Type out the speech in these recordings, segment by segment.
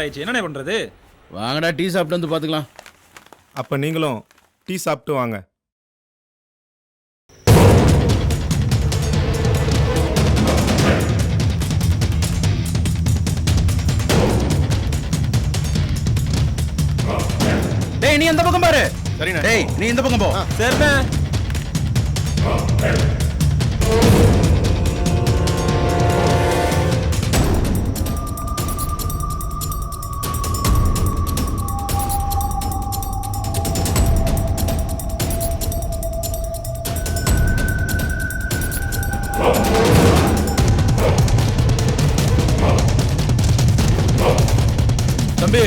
ஆயிடுச்சு. என்னண்ணே பண்றது? வாங்கடா டீ சாப்பிட்டு வந்து பாத்துக்கலாம். அப்ப நீங்களும் டீ சாப்பிட்டு வாங்க. டேய் நீ அந்த பக்கம் பாரு. சரிண்ணே. டேய் நீ இந்த பக்கம் போ. சரிண்ணே. தம்பி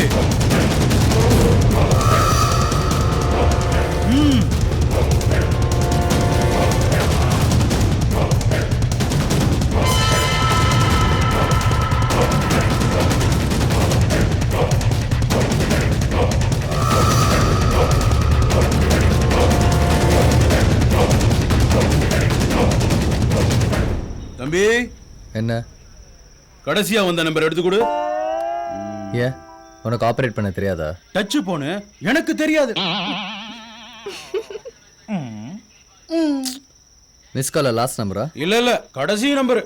தம்பி என்ன கடைசியா வந்த நம்பர் எடுத்து கொடு. ஏன் உனக்கு ஆப்ரேட் பண்ண தெரியாதா? டச் போனு எனக்கு தெரியாது. மிஸ் கால லாஸ்ட் நம்பரா? இல்ல இல்ல கடைசி நம்பர்.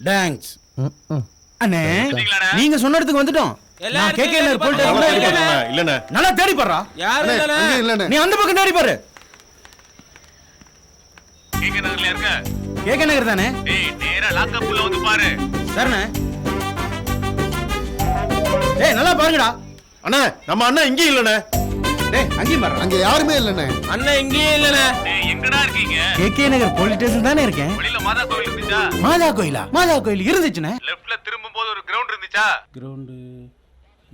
டாங்ஸ் அண்ணே, நீங்க சொன்ன இடத்துக்கு வந்துட்டோம். நான் கேக்கேல போயிட்டு இல்லண்ணே. நல்லா தேடி பாறா. யாரு இல்லண்ணே? நீ அந்த பக்கம் தேடி பாரு. கேக்க நகர்ல இருக்க. கேக்க நகர் தானே? டேய் நேரா லாக்அப் உள்ள வந்து பாரு. சரிண்ணே. டேய் நல்லா பாருங்கடா. அண்ணா நம்ம அண்ணா இங்கே இல்லண்ணே. டேய் அங்கேயும் பாரு. அங்க யாருமே இல்லண்ணே. அண்ணன் இங்கேயே இல்லண்ணே. டேய் எங்கடா இருக்கீங்க? கேகே நகர் போலீஸ் ஸ்டேஷன் தானே இருக்கேன். வெளியில மாதா கோவில் இருந்துச்சா? மாதா கோயிலா? மாதா கோயில் இருந்துச்சுனே. லெஃப்ட்ல திரும்பும்போது ஒரு கிரவுண்ட் இருந்துச்சா?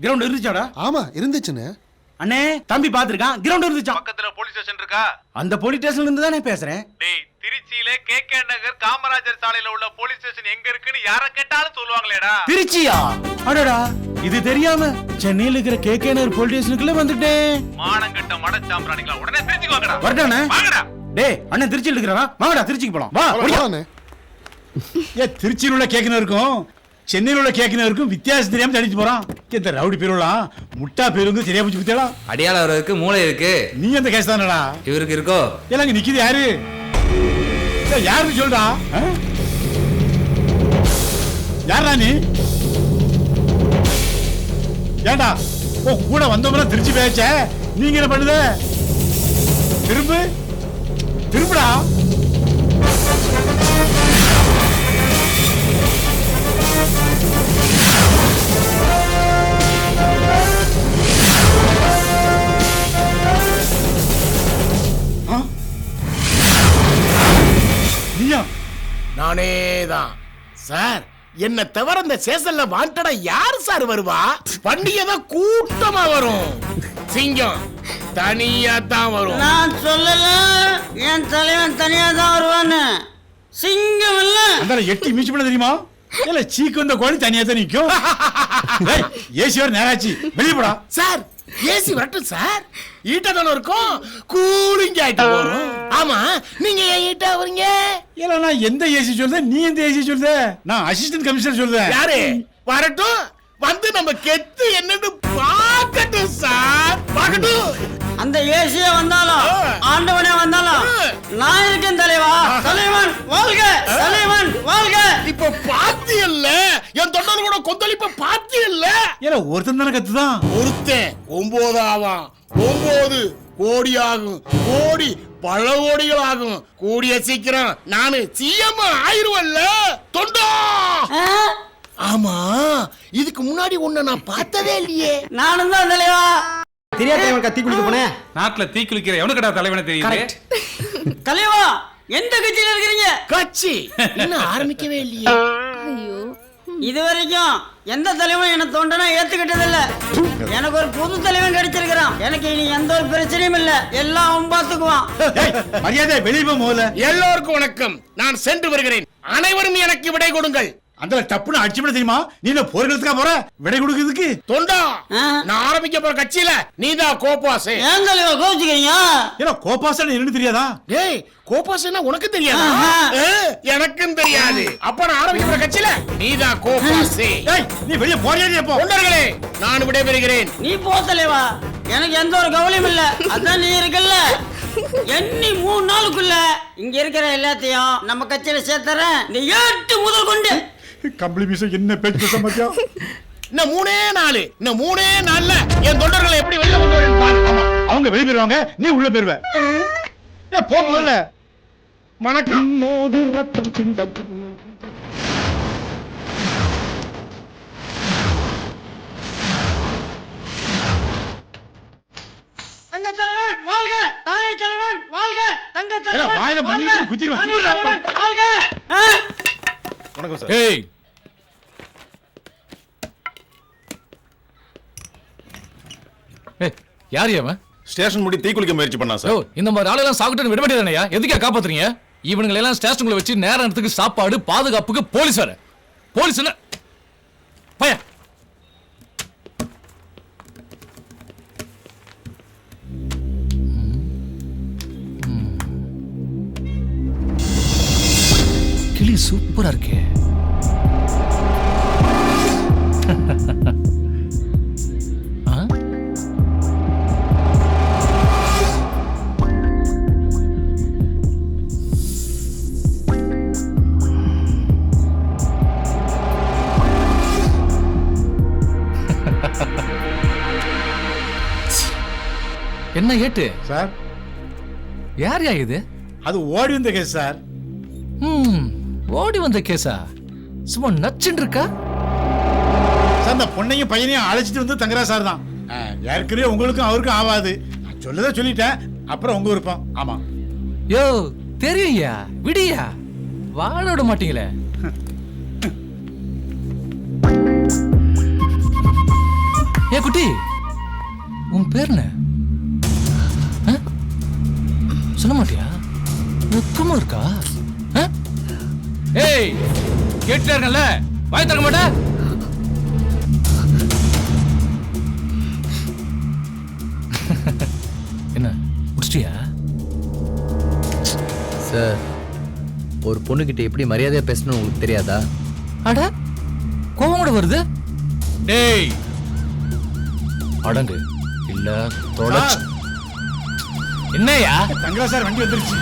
கிரவுண்ட் இருந்துச்சாடா? ஆமா இருந்துச்சுண்ணே. அண்ணே தம்பி பாத்துருக்கான். கிரவுண்ட் இருந்துச்சா? பக்கத்துல போலீஸ் ஸ்டேஷன் இருக்கா? அந்த போலீஸ் ஸ்டேஷன்ல இருந்து தானே பேசுறேன். டேய் திருச்சியில கேகே நகர் காமராஜர் சாலையில உள்ள போலீஸ் ஸ்டேஷன் எங்க இருக்குன்னு யார கேட்டாலும் சொல்லுவாங்களேடா. திருச்சியா? அடடா இது தெரியாம சென்னையில இருக்கிற கேகே நகர் போலீஸ் ஸ்டேஷனுக்குள்ள வந்துட்டேன். மானங்கட்ட மடச்சாம்பிராணிகளா உடனே திருச்சிக்கு வாங்கடா. வரட்டானே? வாங்கடா. டேய் அண்ணன் திருச்சியில இருக்கிறானா? வாங்கடா திருச்சிக்கு போலாம். வா போலாண்ணே. ஏ திருச்சியில் உள்ள கேக்குன்னு இருக்கும், சென்னையில் உள்ள கேக்குன்னு இருக்கும், வித்தியாசம் தெரியாம தடிச்சு போறான். இந்த ரவுடி பேருலாம் முட்டா பேருங்க சரியா போச்சு குத்தியடா. அடியாள அவருக்கு மூளை இருக்கு. நீ அந்த கேஸ் தானடா? இவருக்கு இருக்கோ? எல்லாம் இங்க நிக்குது யாரு? யாருன்னு சொல்றா? யாரா நீ? ஏண்டா ஓ கூட வந்தவங்க திருச்சி பேச்ச நீங்க என்ன பண்ணுத? திரும்பு திரும்புடா. நானேதான் சார். என்ன தவிர இந்த சேசல்ல வாண்டடா யாரு சார் வருவா? பண்டிகைதான் கூட்டமா வரும். சிங்கம் தனியா தான் வரும். நான் சொல்லல என் தலைவன் தனியா தான் வருவான்னு. சிங்கம் இல்ல அந்த எட்டி மீச்சு பண்ண தெரியுமா? இல்ல சீக்கு வந்த கோழி தனியா தான் நிக்கும். ஏசி வர நேராச்சு வெளியே போடா. சார் ஏசி வரட்டும் சார். ஈட்டா தானே இருக்கும், கூலிங் ஆயிட்டு வரும். ஆமா நீங்க ஏன் ஈட்டா வரீங்க? இல்ல நான் எந்த ஏசி சொல்றேன், நீ எந்த ஏசி சொல்ற? நான் அசிஸ்டன்ட் கமிஷனர் சொல்றேன். யாரு வரட்டும், வந்து நம்ம கெத்து என்னன்னு பார்க்கட்டும் சார். பார்க்கட்டும். அந்த ஏசிய வந்தாலும் ஆண்டவனே வந்தாலும் நான் இருக்கேன் தலைவா. தலைவன் வாழ்க, தலைவன் வாழ்க. இப்ப பாத்தியல்ல என் தொண்டர் கூட கொந்தளிப்ப பாத்தியல்ல. இல்ல ஒருத்தன் தானே கத்துதான். ஒருத்தன் 9 ஆவான். 9 கோடி ஆகும். கோடி பல கோடிகள் ஆகும். கூடிய சீக்கிரம் நானு சிஎம் ஆயிருவல்ல தொண்டா. ஆமா இதுக்கு முன்னாடி உன்னை நான் பார்த்ததே இல்லையே. நானும் தான் தலைவா. தெரியாத தலைவன் கத்தி குளிக்க போனேன். நாட்டுல தீ குளிக்கிற எவனுக்கடா தலைவனை தெரியுது? தலைவா எந்த கட்சியில இருக்கிறீங்க? கட்சி இன்னும் ஆரம்பிக்கவே இல்லையே. இது வரைக்கும் எந்த தலைவன் என்ன தோண்டனா ஏத்துக்கிட்டது இல்ல. எனக்கு ஒரு புது தலைவன் கிடைச்சிருக்கிறான். எனக்கு இனி எந்த ஒரு பிரச்சனையும் இல்ல. எல்லாம் அவன் பாத்துக்குவான். மரியாதை வெளியே போ முதல்ல. எல்லோருக்கும் வணக்கம். நான் சென்று வருகிறேன். அனைவரும் எனக்கு விடை கொடுங்கள். அந்த டப்புன்னு அடிச்சு விட தெரியுமா? நீ என்ன போறதுக்கா போற? விடை கொடுக்கிறதுக்கு? தொண்டா ஆ? நான் ஆரம்பிக்க போற கட்சியில நீதான் கோபாசு. ஏன் தலைவா கோச்சுக்கிறீங்க? ஏன்னா கோபாசன் என்னன்னு தெரியாதா? டேய் கோபாசுன்னா உனக்கு தெரியாதா? ஆஹா. எனக்கும் தெரியாது. அப்ப நான் ஆரம்பிக்க போற கட்சியில நீதான் கோபாசு. ஏய் நீ வெளிய போறியா போ. தொண்டர்களே நான் விடைபெறுகிறேன். நீ போ தலைவா, எனக்கு எந்த ஒரு கவலையும் இல்ல. அதான் நீ இருக்கல்ல, எண்ணி 3 நாளுக்குள்ள இங்க இருக்கிற எல்லாத்தையும் நம்ம கட்சியில சேர்த்தறேன். நீ 8 முதல் கொண்டு கம்பளி மீச என்ன பேச்சு பேச மாட்டியா? இன்னும் 3 நாள்ல என் தொண்டர்களை எப்படி வெளில கொண்டு வரேன் பாரு. ஆமா. அவங்க வெளிய போயிருவாங்க, நீ உள்ள போயிருவ. ஏ போ முதல்ல. வணக்கம். ஏடா வாயில பண்ணி குத்திடுவேன். வணக்கம் சார். ஏய் யார் அவன்? ஸ்டேஷன் முடி தீ குளிக்க முயற்சி பண்ணா ஓ, சார். இந்த மாதிரி ஆளெல்லாம் சாப்பிட்டு விட மாட்டேதானயா? எதுக்கா காப்பாத்துறீங்க? இவனுங்களை எல்லாம் ஸ்டேஷனுக்குள்ள வச்சு நேரத்துக்கு சாப்பாடு பாதுகாப்புக்கு போலீஸ் வர. போலீஸ் என்ன பய கிளி சூப்பரா இருக்கே. ஆ? என்ன ஏட்டு? சார் யார் யா இது? அது ஓடி வந்த கேஸ் சார். ஓடி வந்த கேஸா? சும்மா நச்சுன்னு இருக்கா? சார் அந்த பொண்ணையும் பையனையும் அழைச்சிட்டு வந்து தங்குறா சார் தான். ஏற்கனவே உங்களுக்கும் அவருக்கும் ஆகாது. நான் சொல்லதான் சொல்லிட்டேன், அப்புறம் உங்க விருப்பம். ஆமா யோ தெரியும்யா, விடியா, வாழ விட மாட்டீங்களே. ஏ குட்டி, உன் பேர் என்ன? ஆ? சொல்ல மாட்டியா? வெக்கமா இருக்கா? ஆ? ஏய் கேட்டுட்டே இருக்கல, வாய் திறக்க மாட்டே? என்ன முடிச்சிட்டியா? சார், ஒரு பொண்ணுகிட்ட எப்படி மரியாதையா பேசணும் உங்களுக்கு தெரியாதா? அட கோவம் கூட வருது. டேய் அடங்கு இல்ல தொலைச்சு. என்னையா? தங்குறா சார், வண்டி வந்துருச்சு.